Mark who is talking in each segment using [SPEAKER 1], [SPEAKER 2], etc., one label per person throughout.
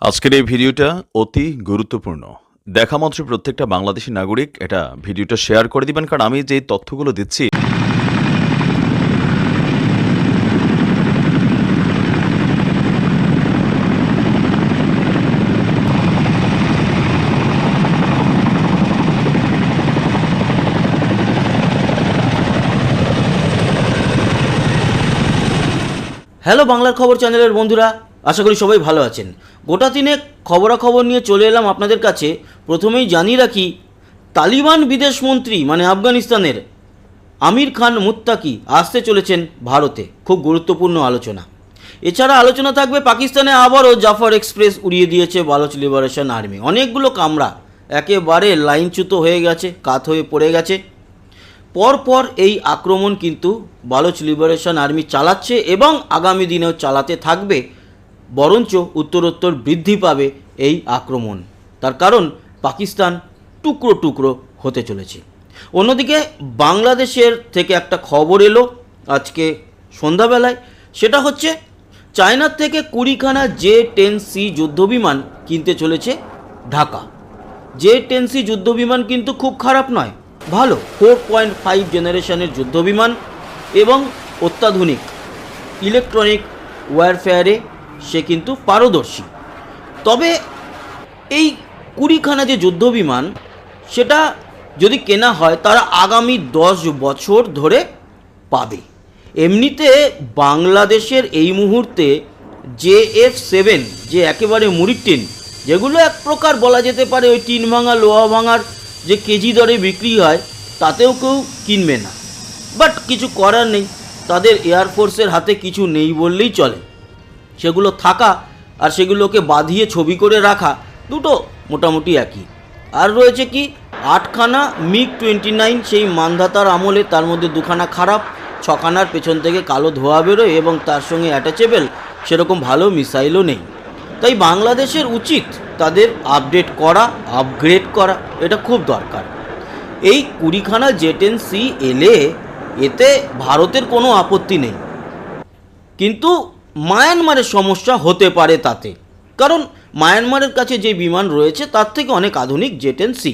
[SPEAKER 1] আজকের এই ভিডিওটা অতি গুরুত্বপূর্ণ। দেখা মাত্র প্রত্যেকটা বাংলাদেশী নাগরিক এটা ভিডিওটা শেয়ার করে দিবেন, কারণ আমি যে তথ্যগুলো দিচ্ছি
[SPEAKER 2] হ্যালো বাংলার খবর চ্যানেলের বন্ধুরা, আশা করি সবাই ভালো আছেন। গোটা তিনেক খবরাখবর নিয়ে চলে এলাম আপনাদের কাছে। প্রথমেই জানিয়ে রাখি, তালিবান বিদেশমন্ত্রী মানে আফগানিস্তানের আমির খান মুত্তাকি আসতে চলেছেন ভারতে। খুব গুরুত্বপূর্ণ আলোচনা। এছাড়া আলোচনা থাকবে পাকিস্তানে আবারও জাফর এক্সপ্রেস উড়িয়ে দিয়েছে বালোচ লিবারেশন আর্মি। অনেকগুলো কামরা একেবারে লাইনচ্যুত হয়ে গেছে, কাত হয়ে পড়ে গেছে। পরপর এই আক্রমণ কিন্তু বালোচ লিবারেশন আর্মি চালাচ্ছে এবং আগামী দিনেও চালাতে থাকবে, বরঞ্চ উত্তরোত্তর বৃদ্ধি পাবে এই আক্রমণ। তার কারণ পাকিস্তান টুকরো টুকরো হতে চলেছে। অন্যদিকে বাংলাদেশের থেকে একটা খবর এলো আজকে সন্ধ্যাবেলায়, সেটা হচ্ছে চায়নার থেকে 20খানা J-10C যুদ্ধবিমান কিনতে চলেছে ঢাকা। J-10C যুদ্ধবিমান কিন্তু খুব খারাপ নয়, ভালো। 4.5 জেনারেশনের যুদ্ধবিমান এবং অত্যাধুনিক ইলেকট্রনিক ওয়ারফেয়ারে সে কিন্তু পারদর্শী। তবে এই 20খানা যে যুদ্ধবিমান, সেটা যদি কেনা হয় তারা আগামী 10 বছর ধরে পাবে। এমনিতে বাংলাদেশের এই মুহূর্তে JF-7 যে একেবারে মুড়ির টিন, যেগুলো এক প্রকার বলা যেতে পারে ওই টিন ভাঙা লোহা ভাঙার যে কেজি দরে বিক্রি হয়, তাতেও কেউ কিনবে না। বাট কিছু করার নেই, তাদের এয়ারফোর্সের হাতে কিছু নেই বললেই চলে। সেগুলো থাকা আর সেগুলোকে বাঁধিয়ে ছবি করে রাখা দুটো মোটামুটি একই। আর রয়েছে কি 8খানা MiG-29 সেই মানধাতার আমলে, তার মধ্যে 2খানা খারাপ, 6খানার পেছন থেকে কালো ধোয়া বেরোয় এবং তার সঙ্গে অ্যাটাচেবল সেরকম ভালো মিসাইলও নেই। তাই বাংলাদেশের উচিত তাদের আপডেট করা, আপগ্রেড করা, এটা খুব দরকার। এই 20খানা J-10C এলে এতে ভারতের কোনো আপত্তি নেই, কিন্তু মায়ানমারের সমস্যা হতে পারে তাতে। কারণ মায়ানমারের কাছে যে বিমান রয়েছে তার থেকে অনেক আধুনিক J-10C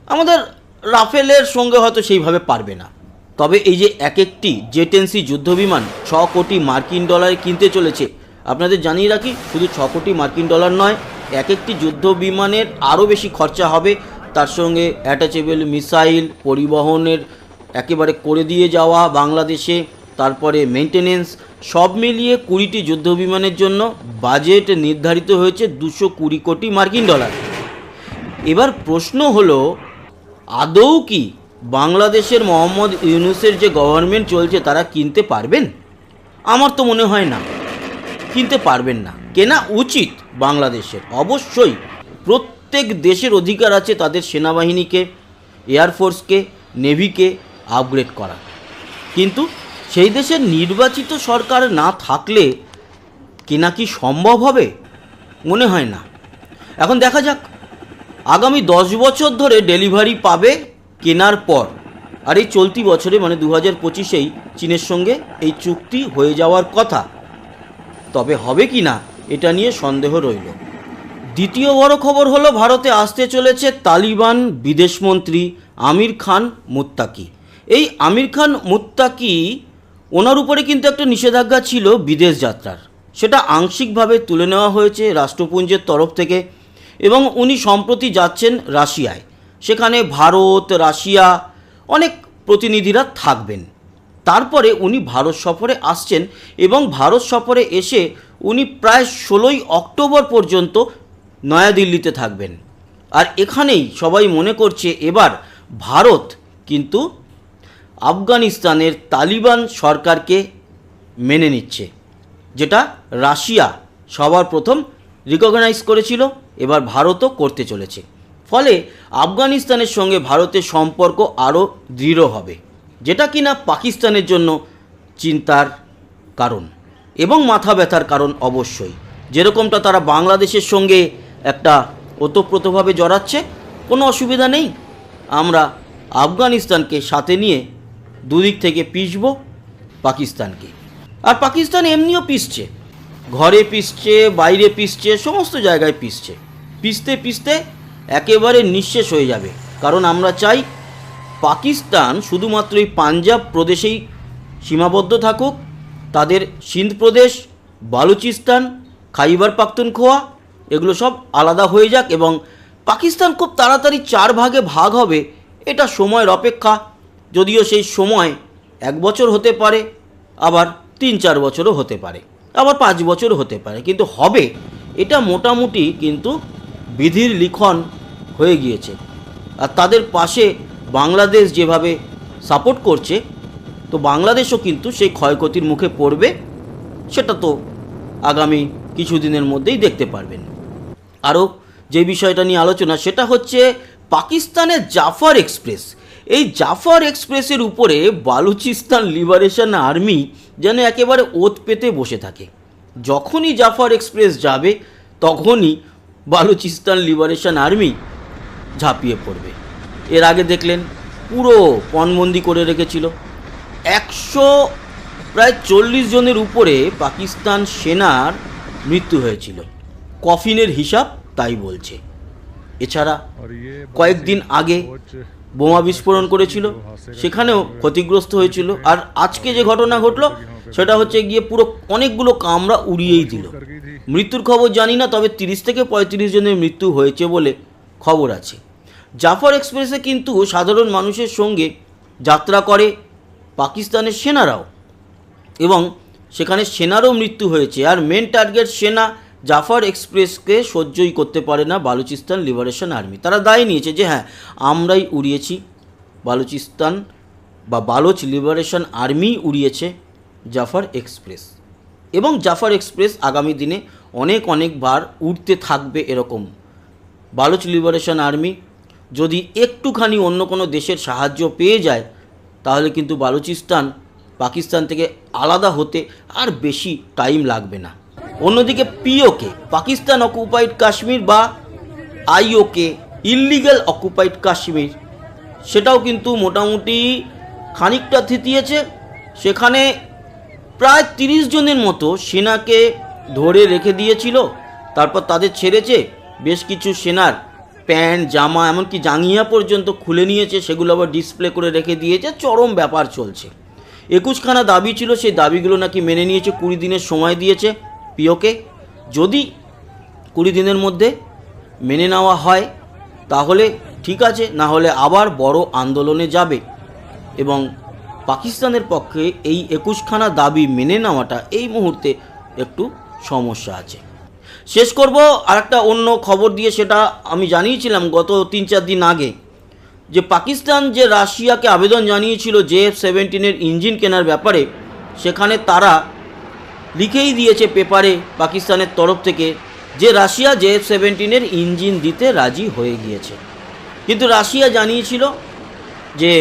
[SPEAKER 2] আমাদের রাফেলের সঙ্গে হয়তো সেইভাবে পারবে না। তবে এই যে এক একটি J-10C যুদ্ধবিমান 6 কোটি মার্কিন ডলারে কিনতে চলেছে, আপনাদের জানিয়ে রাখি শুধু 6 কোটি মার্কিন ডলার নয়, এক একটি যুদ্ধ বিমানের আরও বেশি খরচা হবে। তার সঙ্গে অ্যাটাচেবল মিসাইল পরিবহনের একেবারে করে দিয়ে যাওয়া বাংলাদেশে, তারপরে মেনটেনেন্স, সব মিলিয়ে 20টি যুদ্ধ বিমানের জন্য বাজেট নির্ধারিত হয়েছে 220 কোটি মার্কিন ডলার। এবার প্রশ্ন হলো, আদৌ কি বাংলাদেশের মোহাম্মদ ইউনূসের যে গভর্নমেন্ট চলছে তারা কিনতে পারবেন? আমার তো মনে হয় না, কিনতে পারবেন না। কেনা উচিত বাংলাদেশের, অবশ্যই। প্রত্যেক দেশের অধিকার আছে তাদের সেনাবাহিনীকে, এয়ারফোর্সকে, নেভিকে আপগ্রেড করা। কিন্তু সেই দেশের নির্বাচিত সরকার না থাকলে কেনা কি সম্ভব হবে? মনে হয় না। এখন দেখা যাক, আগামী 10 বছর ধরে ডেলিভারি পাবে কেনার পর। আর এই চলতি বছরে মানে 2025-এই চীনের সঙ্গে এই চুক্তি হয়ে যাওয়ার কথা। তবে হবে কি না এটা নিয়ে সন্দেহ রইল। দ্বিতীয় বড় খবর হলো, ভারতে আসতে চলেছে তালিবান বিদেশমন্ত্রী আমির খান মুত্তাকি। এই আমির খান মুত্তাকি, ওনার উপরে কিন্তু একটা নিষেধাজ্ঞা ছিল বিদেশ যাত্রার, সেটা আংশিকভাবে তুলে নেওয়া হয়েছে রাষ্ট্রপুঞ্জের তরফ থেকে এবং উনি সম্প্রতি যাচ্ছেন রাশিয়ায়। সেখানে ভারত, রাশিয়া অনেক প্রতিনিধিরা থাকবেন। তারপরে উনি ভারত সফরে আসছেন এবং ভারত সফরে এসে উনি প্রায় 16ই অক্টোবর পর্যন্ত নয়াদিল্লিতে থাকবেন। আর এখানেই সবাই মনে করছে এবার ভারত কিন্তু আফগানিস্তানের তালিবান সরকারকে মেনে নিচ্ছে, যেটা রাশিয়া সবার প্রথম রিকগনাইজ করেছিল, এবার ভারতও করতে চলেছে। ফলে আফগানিস্তানের সঙ্গে ভারতের সম্পর্ক আরও দৃঢ় হবে, যেটা কিনা পাকিস্তানের জন্য চিন্তার কারণ এবং মাথা ব্যথার কারণ অবশ্যই। যেরকমটা তারা বাংলাদেশের সঙ্গে একটা ওতপ্রোতভাবে জড়াচ্ছে, কোনো অসুবিধা নেই, আমরা আফগানিস্তানকে সাথে নিয়ে দুদিক থেকে পিষব পাকিস্তানকে। আর পাকিস্তান এমনিও পিষছে, ঘরে পিষছে, বাইরে পিষছে, সমস্ত জায়গায় পিষছে। পিষতে পিষতে একেবারে নিঃশেষ হয়ে যাবে। কারণ আমরা চাই পাকিস্তান শুধুমাত্র এই পাঞ্জাব প্রদেশেই সীমাবদ্ধ থাকুক। তাদের সিন্ধ প্রদেশ, বালুচিস্তান, খাইবার পাখতুনখোয়া এগুলো সব আলাদা হয়ে যাক এবং পাকিস্তান খুব তাড়াতাড়ি 4 ভাগে ভাগ হবে, এটা সময়ের অপেক্ষা। যদিও সেই সময় 1 বছর হতে পারে, আবার 3-4 বছরও হতে পারে, আবার 5 বছরও হতে পারে, কিন্তু হবে এটা মোটামুটি কিন্তু বিধির লিখন হয়ে গিয়েছে। আর তাদের পাশে বাংলাদেশ যেভাবে সাপোর্ট করছে, তো বাংলাদেশও কিন্তু সেই ক্ষয়ক্ষতির মুখে পড়বে, সেটা তো আগামী কিছুদিনের মধ্যেই দেখতে পারবেন। আরও যে বিষয়টা নিয়ে আলোচনা সেটা হচ্ছে পাকিস্তানের জাফর এক্সপ্রেস। এই জাফর এক্সপ্রেসের উপরে বালুচিস্তান লিবারেশন আর্মি যেন একেবারে ওত পেতে বসে থাকে। যখনই জাফর এক্সপ্রেস যাবে তখনই বালুচিস্তান লিবারেশন আর্মি ঝাঁপিয়ে পড়বে। এর আগে দেখলেন পুরো পণবন্দি করে রেখেছিল। 140 জনের উপরে পাকিস্তান সেনার মৃত্যু হয়েছিল, কফিনের হিসাব তাই বলছে। এছাড়া কয়েকদিন আগে বোমা বিস্ফোরণ করেছিল, সেখানেও ক্ষতিগ্রস্ত হয়েছিল। আর আজকে যে ঘটনা ঘটলো সেটা হচ্ছে গিয়ে পুরো অনেকগুলো কামরা উড়িয়েই দিল। মৃত্যুর খবর জানি না, তবে 30 থেকে 35 জনের মৃত্যু হয়েছে বলে খবর আছে। জাফর এক্সপ্রেসে কিন্তু সাধারণ মানুষের সঙ্গে যাত্রা করে পাকিস্তানের সেনারাও, এবং সেখানে সেনারও মৃত্যু হয়েছে। আর মেন টার্গেট সেনা জাফর এক্সপ্রেসকে সহ্যই করতে পারে না বালুচিস্তান লিবারেশন আর্মি। তারা দায় নিয়েছে যে হ্যাঁ, আমরাই উড়িয়েছি, বালুচিস্তান বা বালোচ লিবারেশন আর্মি উড়িয়েছে জাফর এক্সপ্রেস। এবং জাফর এক্সপ্রেস আগামী দিনে অনেকবার উড়তে থাকবে এরকম। বালোচ লিবারেশন আর্মি যদি একটুখানি অন্য কোনো দেশের সাহায্য পেয়ে যায়, তাহলে কিন্তু বালুচিস্তান পাকিস্তান থেকে আলাদা হতে আর বেশি টাইম লাগবে না। অন্যদিকে পিওকে, পাকিস্তান অকুপাইড কাশ্মীর বা আইওকে, ইললিগ্যাল অকুপাইড কাশ্মীর, সেটাও কিন্তু মোটামুটি খানিকটা থিতিয়েছে। সেখানে প্রায় 30 জনের মতো সেনাকে ধরে রেখে দিয়েছিল, তারপর তাদের ছেড়েছে। বেশ কিছু সেনার প্যান্ট, জামা, এমনকি জাঙ্গিয়া পর্যন্ত খুলে নিয়েছে, সেগুলো আবার ডিসপ্লে করে রেখে দিয়েছে। চরম ব্যাপার চলছে। 21খানা দাবি ছিল, সেই দাবিগুলো নাকি মেনে নিয়েছে। 20 দিনের সময় দিয়েছে পিওকে। যদি 20 দিনের মধ্যে মেনে নেওয়া হয় তাহলে ঠিক আছে, না হলে আবার বড় আন্দোলনে যাবে। এবং পাকিস্তানের পক্ষে এই 21খানা দাবি মেনে নেওয়াটা এই মুহূর্তে একটু সমস্যা আছে। শেষ করব আরেকটা অন্য খবর দিয়ে। সেটা আমি জানিয়েছিলাম গত 3-4 দিন আগে, যে পাকিস্তান যে রাশিয়াকে আবেদন জানিয়েছিল JF-17 ইঞ্জিন কেনার ব্যাপারে, সেখানে তারা লিখেই দিয়েছে পেপারে পাকিস্তানের তরফ থেকে যে রাশিয়া JF-17 ইঞ্জিন দিতে রাজি হয়ে গিয়েছে। কিন্তু রাশিয়া জানিয়েছিল যে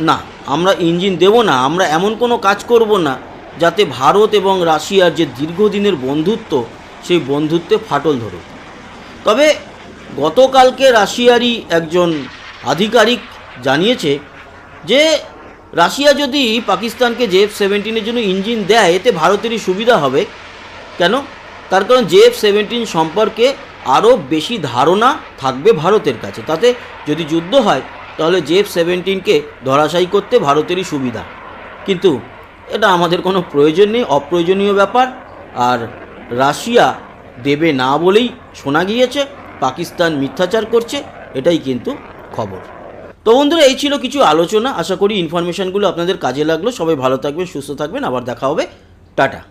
[SPEAKER 2] না, আমরা ইঞ্জিন দেব না, আমরা এমন কোনো কাজ করব না যাতে ভারত এবং রাশিয়ার যে দীর্ঘদিনের বন্ধুত্ব, সেই বন্ধুত্বে ফাটল ধরুক। তবে গতকালকে রাশিয়ারই একজন আধিকারিক জানিয়েছে যে রাশিয়া যদি পাকিস্তানকে JF-17 জন্য ইঞ্জিন দেয়, এতে ভারতেরই সুবিধা হবে। কেন? তার কারণ JF-17 সম্পর্কে আরও বেশি ধারণা থাকবে ভারতের কাছে। তাতে যদি যুদ্ধ হয় তাহলে JF-17কে ধরাশায়ী করতে ভারতেরই সুবিধা। কিন্তু এটা আমাদের কোনো প্রয়োজন নেই, অপ্রয়োজনীয় ব্যাপার। আর রাশিয়া দেবে না বলেই শোনা গিয়েছে, পাকিস্তান মিথ্যাচার করছে, এটাই কিন্তু খবর। তো বন্ধুরা, এই ছিল কিছু আলোচনা। আশা করি ইনফরমেশানগুলো আপনাদের কাজে লাগলো। সবাই ভালো থাকবেন, সুস্থ থাকবেন, আবার দেখা হবে। টাটা।